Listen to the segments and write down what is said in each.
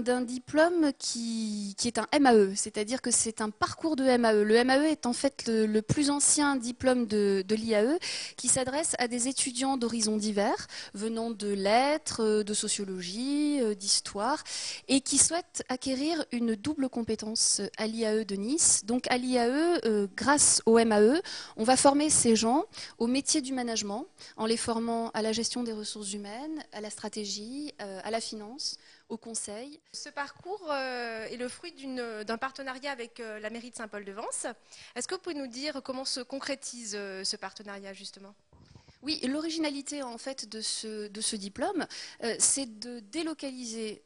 d'un diplôme qui est un MAE, c'est-à-dire que c'est un parcours de MAE. Le MAE est en fait le plus ancien diplôme de l'IAE qui s'adresse à des étudiants d'horizons divers, venant de lettres, de sociologie, d'histoire, et qui souhaitent acquérir une double compétence à l'IAE de Nice. Donc à l'IAE, grâce au MAE, on va former ces gens au métier du management, en les formant à la gestion des ressources humaines, à la stratégie, à la finance, au conseil. Ce parcours est le fruit d'un partenariat avec la mairie de Saint-Paul-de-Vence. Est-ce que vous pouvez nous dire comment se concrétise ce partenariat justement ? Oui, l'originalité en fait de ce diplôme, c'est de délocaliser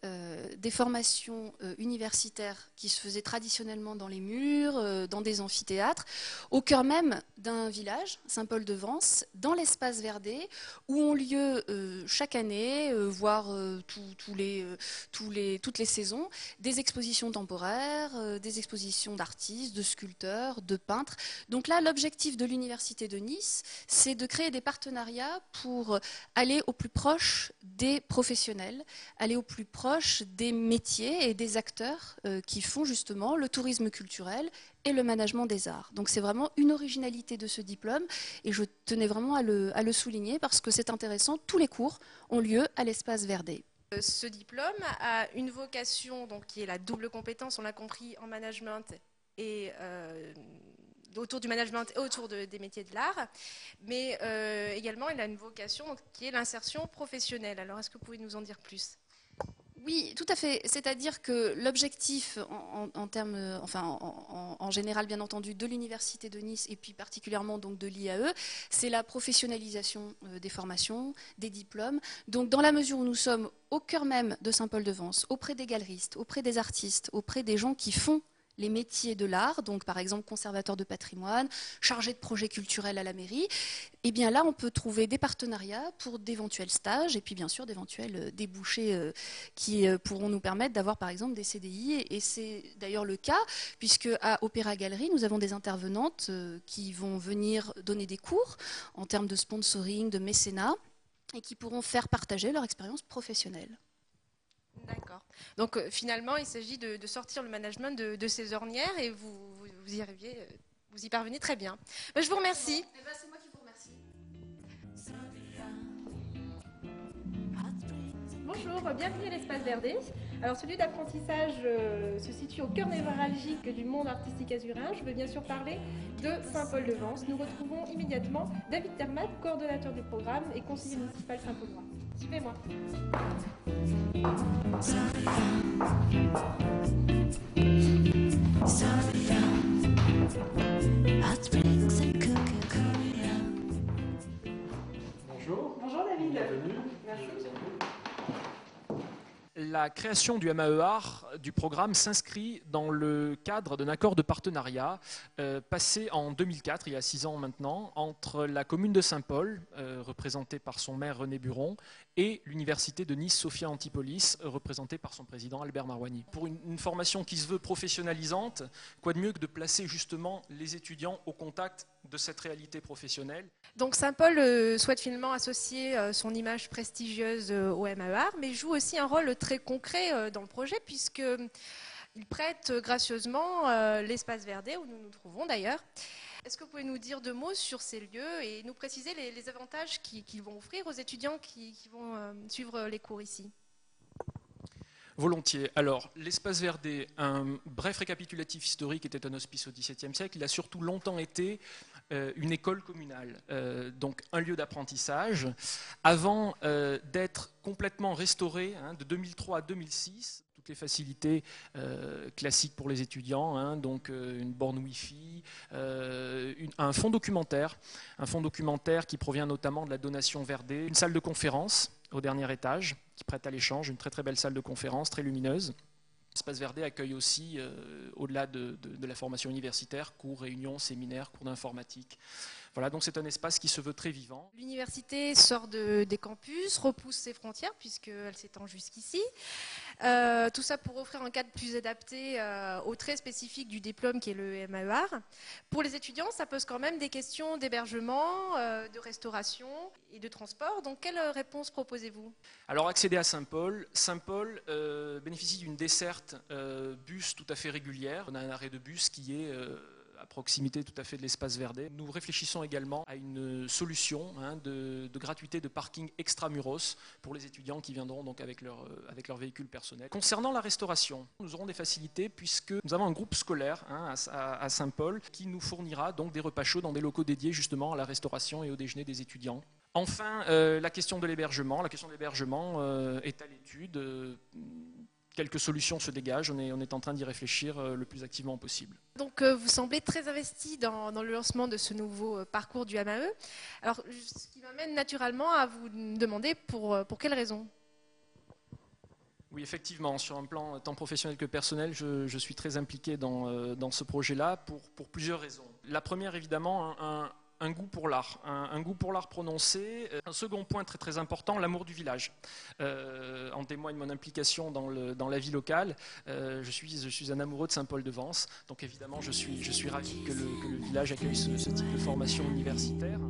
des formations universitaires qui se faisaient traditionnellement dans les murs, dans des amphithéâtres, au cœur même d'un village, Saint-Paul-de-Vence, dans l'espace Verdé, où ont lieu chaque année, voire toutes les saisons, des expositions temporaires, des expositions d'artistes, de sculpteurs, de peintres. Donc là, l'objectif de l'Université de Nice, c'est de créer des partenariats pour aller au plus proche des professionnels, aller au plus proche des métiers et des acteurs qui font justement le tourisme culturel et le management des arts. Donc c'est vraiment une originalité de ce diplôme et je tenais vraiment à le souligner parce que c'est intéressant, tous les cours ont lieu à l'espace Verdé. Ce diplôme a une vocation donc, qui est la double compétence, on l'a compris, en management et autour du management et autour des métiers de l'art, mais également il a une vocation donc, qui est l'insertion professionnelle. Alors est-ce que vous pouvez nous en dire plus ? Oui, tout à fait. C'est-à-dire que l'objectif, en général, bien entendu, de l'Université de Nice et puis particulièrement donc de l'IAE, c'est la professionnalisation des formations, des diplômes. Donc, dans la mesure où nous sommes au cœur même de Saint-Paul-de-Vence, auprès des galeristes, auprès des artistes, auprès des gens qui font les métiers de l'art, donc par exemple conservateur de patrimoine, chargé de projets culturels à la mairie, et bien là on peut trouver des partenariats pour d'éventuels stages et puis bien sûr d'éventuels débouchés qui pourront nous permettre d'avoir par exemple des CDI et c'est d'ailleurs le cas puisque à Opéra Galerie nous avons des intervenantes qui vont venir donner des cours en termes de sponsoring, de mécénat et qui pourront faire partager leur expérience professionnelle. D'accord. Donc finalement, il s'agit de sortir le management de ses ornières et vous y parvenez très bien. Ben, je vous remercie. Eh ben, c'est moi qui vous remercie. Bonjour, bienvenue à l'Espace Verdé. Alors celui d'apprentissage se situe au cœur névralgique du monde artistique azurin. Je veux bien sûr parler de Saint-Paul-de-Vence. Nous retrouvons immédiatement David Termat, coordonnateur du programme et conseiller municipal Saint-Paulois. Suivez-moi. Bonjour. Bonjour David. Bienvenue. Merci. La création du MAE-Art du programme s'inscrit dans le cadre d'un accord de partenariat passé en 2004, il y a 6 ans maintenant, entre la commune de Saint-Paul, représentée par son maire René Buron, et l'université de Nice Sophia Antipolis, représentée par son président Albert Marouani. Pour une formation qui se veut professionnalisante, quoi de mieux que de placer justement les étudiants au contact de cette réalité professionnelle. Donc Saint-Paul souhaite finalement associer son image prestigieuse au MAE-Art, mais joue aussi un rôle très concret dans le projet puisqu'il prête gracieusement l'espace Verdé où nous nous trouvons d'ailleurs. Est-ce que vous pouvez nous dire 2 mots sur ces lieux et nous préciser les avantages qu'ils vont offrir aux étudiants qui vont suivre les cours ici ? Volontiers. Alors, l'espace Verdé, un bref récapitulatif historique, était un hospice au XVIIe siècle. Il a surtout longtemps été une école communale, donc un lieu d'apprentissage, avant d'être complètement restauré de 2003 à 2006. Toutes les facilités classiques pour les étudiants, donc une borne Wi-Fi, un fonds documentaire qui provient notamment de la donation Verdé, une salle de conférence au dernier étage, qui prête à l'échange, une très très belle salle de conférence, très lumineuse. L'espace Verdé accueille aussi, au-delà de la formation universitaire, cours, réunions, séminaires, cours d'informatique. Voilà, donc c'est un espace qui se veut très vivant. L'université sort des campus, repousse ses frontières puisqu'elle s'étend jusqu'ici. Tout ça pour offrir un cadre plus adapté au trait spécifique du diplôme qui est le MAE-Art. Pour les étudiants, ça pose quand même des questions d'hébergement, de restauration. et de transport. Donc, quelle réponse proposez-vous? Alors, accéder à Saint-Paul. Saint-Paul bénéficie d'une desserte bus tout à fait régulière. On a un arrêt de bus qui est à proximité tout à fait de l'espace Verdet. Nous réfléchissons également à une solution de gratuité de parking extramuros pour les étudiants qui viendront donc avec leur véhicule personnel. Concernant la restauration, nous aurons des facilités puisque nous avons un groupe scolaire à Saint-Paul qui nous fournira donc des repas chauds dans des locaux dédiés justement à la restauration et au déjeuner des étudiants. Enfin, la question de l'hébergement. La question de l'hébergement est à l'étude. Quelques solutions se dégagent, on est en train d'y réfléchir le plus activement possible. Donc vous semblez très investi dans le lancement de ce nouveau parcours du MAE. Alors, ce qui m'amène naturellement à vous demander pour quelles raisons? Oui, effectivement, sur un plan tant professionnel que personnel, je suis très impliqué dans ce projet-là pour plusieurs raisons. La première, évidemment, un goût pour l'art, un goût pour l'art prononcé. Un second point très très important, l'amour du village. En témoigne mon implication dans la vie locale. Je suis un amoureux de Saint-Paul-de-Vence, donc évidemment je suis ravi que le village accueille ce type de formation universitaire.